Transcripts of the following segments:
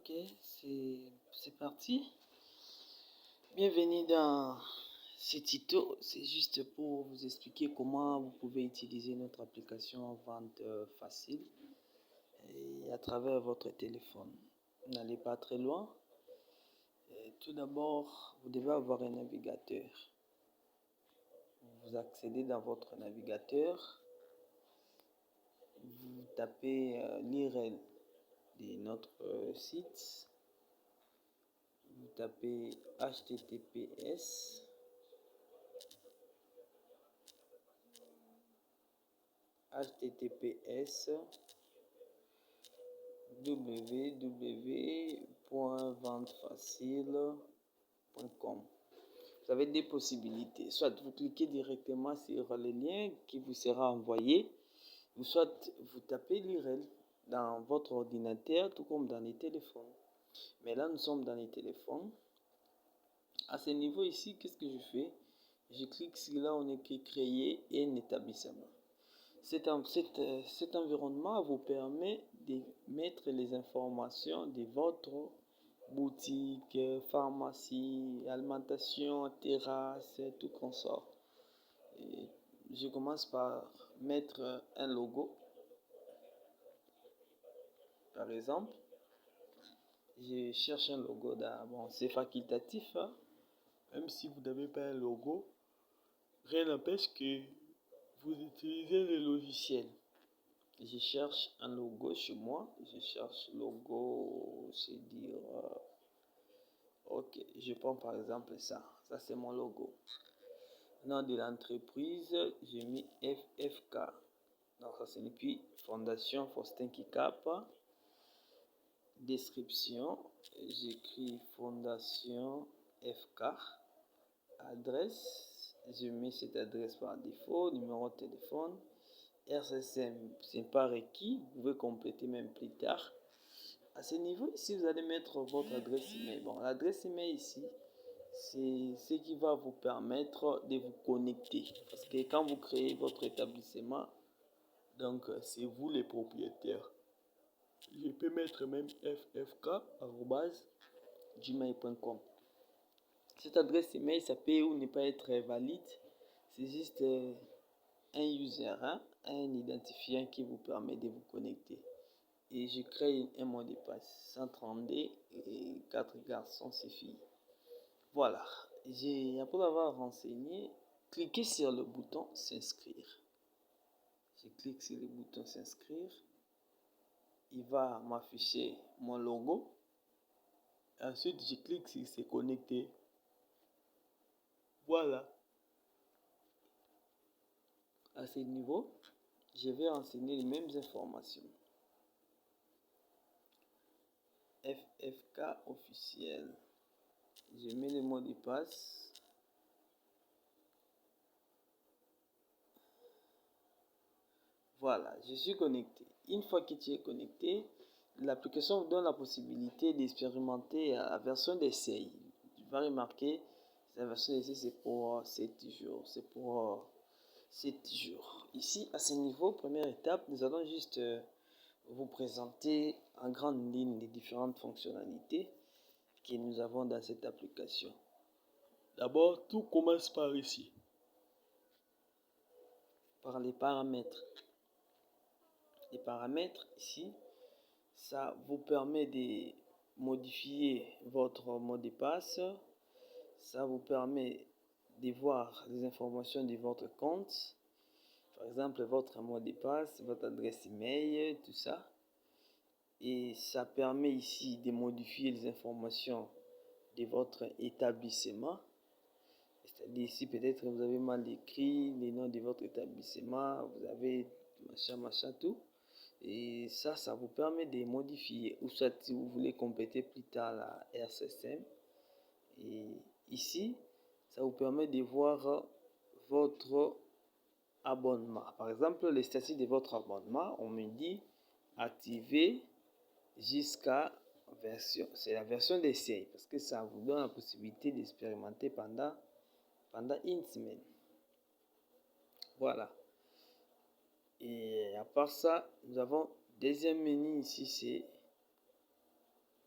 Ok, c'est parti. Bienvenue dans ce tuto. C'est juste pour vous expliquer comment vous pouvez utiliser notre application Vente Facile et à travers votre téléphone. N'allez pas très loin. Tout d'abord, vous devez avoir un navigateur. Vous accédez dans votre navigateur. Vous tapez l'URL de notre site. Vous tapez https www.ventefacile.com. Vous avez deux possibilités. Soit vous cliquez directement sur le lien qui vous sera envoyé, ou soit vous tapez l'URL dans votre ordinateur, tout comme dans les téléphones. Mais là, nous sommes dans les téléphones. À ce niveau ici, qu'est-ce que je fais? Je clique sur là où on écrit créer un établissement. Cet environnement vous permet de mettre les informations de votre boutique, pharmacie, alimentation, terrasse, tout consort. Et je commence par mettre un logo. Par exemple, je cherche un logo. Bon, c'est facultatif, hein? Même si vous n'avez pas un logo, rien n'empêche que vous utilisez le logiciel. Je cherche un logo chez moi. Je cherche logo, c'est dire, ok, je prends par exemple ça. Ça, c'est mon logo. Nom de l'entreprise, j'ai mis FFK. Donc, ça signifie Fondation Faustin Kikap. Description, j'écris Fondation FK. Adresse, je mets cette adresse par défaut. Numéro de téléphone. RSSM, c'est pas requis, vous pouvez compléter même plus tard. À ce niveau ici, vous allez mettre votre adresse email. Bon, l'adresse email ici, c'est ce qui va vous permettre de vous connecter. Parce que quand vous créez votre établissement, donc c'est vous les propriétaires. Je peux mettre même ffk@gmail.com. Cette adresse email, ça peut ou ne pas être valide. C'est juste un user, hein, un identifiant qui vous permet de vous connecter. Et je crée un mot de passe 132 et 4 garçons, c'est filles. Voilà. Après avoir renseigné, cliquez sur le bouton s'inscrire. Je clique sur le bouton s'inscrire. Il va m'afficher mon logo. Ensuite, je clique sur se connecter. Voilà. À ce niveau, je vais renseigner les mêmes informations. FFK officiel. Je mets le mot de passe. Voilà, je suis connecté. Une fois que tu es connecté, l'application vous donne la possibilité d'expérimenter la version d'essai. Tu vas remarquer, la version d'essai c'est pour 7 jours. C'est pour 7 jours. Ici, à ce niveau, première étape, nous allons juste vous présenter en grande ligne les différentes fonctionnalités que nous avons dans cette application. D'abord, tout commence par ici, par les paramètres. Les paramètres ici, ça vous permet de modifier votre mot de passe. Ça vous permet de voir les informations de votre compte. Par exemple, votre mot de passe, votre adresse email, tout ça. Et ça permet ici de modifier les informations de votre établissement. C'est-à-dire ici, peut-être vous avez mal écrit les noms de votre établissement, vous avez machin, tout. Et ça vous permet de modifier. Ou soit si vous voulez compléter plus tard la RSSM. Et ici, ça vous permet de voir votre abonnement. Par exemple, les statuts de votre abonnement, on me dit activer jusqu'à version. C'est la version d'essai parce que ça vous donne la possibilité d'expérimenter pendant une semaine. Voilà. Et à part ça, nous avons deuxième menu ici, c'est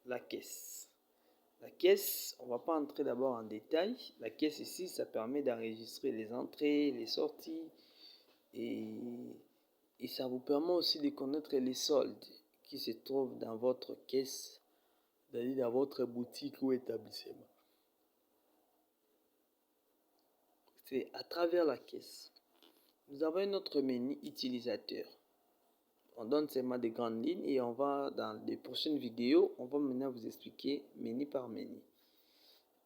la caisse. La caisse, on va pas entrer d'abord en détail. La caisse ici, ça permet d'enregistrer les entrées, les sorties et ça vous permet aussi de connaître les soldes qui se trouvent dans votre caisse, c'est-à-dire dans votre boutique ou établissement. C'est à travers la caisse. Nous avons notre menu utilisateur. On donne seulement des grandes lignes et on va dans les prochaines vidéos, on va maintenant vous expliquer menu par menu.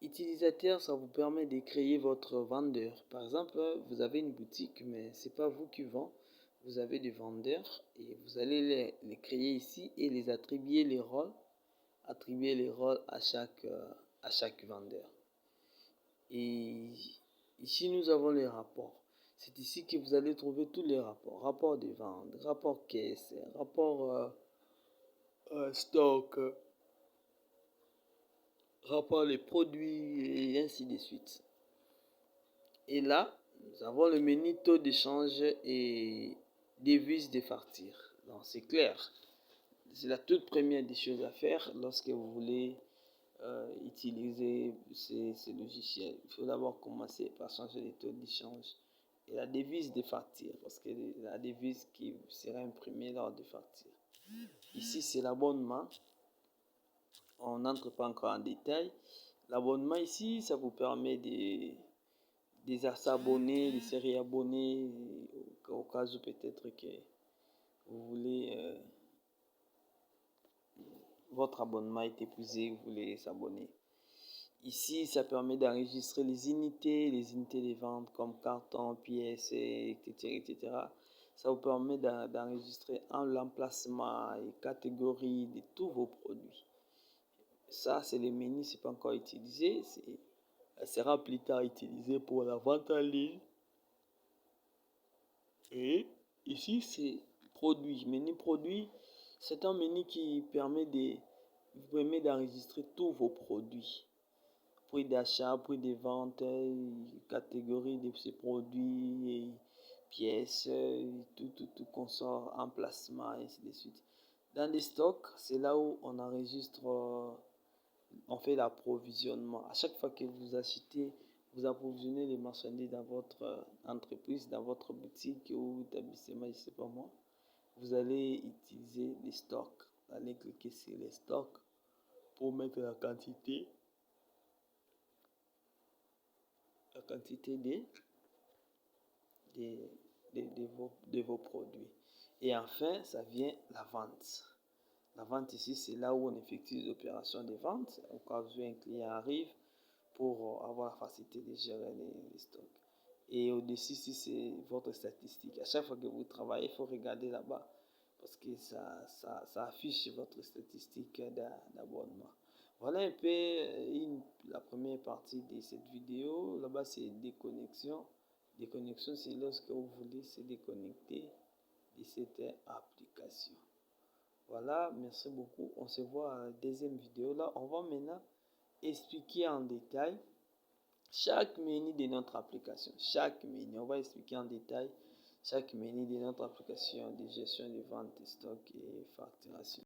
Utilisateur, ça vous permet de créer votre vendeur. Par exemple, vous avez une boutique, mais c'est pas vous qui vend. Vous avez des vendeurs et vous allez les créer ici et les attribuer les rôles. Attribuer les rôles à chaque vendeur. Et ici, nous avons les rapports. C'est ici que vous allez trouver tous les rapports. Rapport de vente, rapport caisse, rapport stock, rapport des produits et ainsi de suite. Et là, nous avons le menu taux d'échange et devise de facture. Donc c'est clair. C'est la toute première des choses à faire lorsque vous voulez utiliser ces logiciels. Il faut d'abord commencer par changer les taux d'échange et la devise de facture, parce que la devise qui sera imprimée lors de facture. Ici, c'est l'abonnement. On n'entre pas encore en détail. L'abonnement ici, ça vous permet de s'abonner, de se réabonner au cas où peut-être que vous voulez votre abonnement est épuisé, vous voulez s'abonner. Ici, ça permet d'enregistrer les unités de vente comme carton, pièces, etc. Ça vous permet d'enregistrer l'emplacement et catégorie de tous vos produits. Ça, c'est le menu, c'est pas encore utilisé. Ça sera plus tard utilisé pour la vente en ligne. Et ici, c'est produit. Menu produit, c'est un menu qui vous permet d'enregistrer tous vos produits. Prix d'achat, prix de vente, catégorie de ces produits, pièces, tout consort, emplacement, et ainsi de suite. Dans les stocks, c'est là où on enregistre, on fait l'approvisionnement. À chaque fois que vous achetez, vous approvisionnez les marchandises dans votre entreprise, dans votre boutique ou établissement, je sais pas moi. Vous allez utiliser les stocks. Vous allez cliquer sur les stocks pour mettre la quantité de vos produits. Et enfin, ça vient la vente. La vente ici, c'est là où on effectue les opérations de vente. Au cas où un client arrive pour avoir la facilité de gérer les stocks. Et au-dessus, ici, c'est votre statistique. À chaque fois que vous travaillez, il faut regarder là-bas parce que ça affiche votre statistique d'abonnement. Voilà un peu la première partie de cette vidéo. Là-bas, c'est déconnexion. Déconnexion, c'est lorsque vous voulez se déconnecter de cette application. Voilà, merci beaucoup. On se voit à la deuxième vidéo. Là, on va maintenant expliquer en détail chaque menu de notre application. Chaque menu, on va expliquer en détail chaque menu de notre application de gestion de vente, de stock et facturation.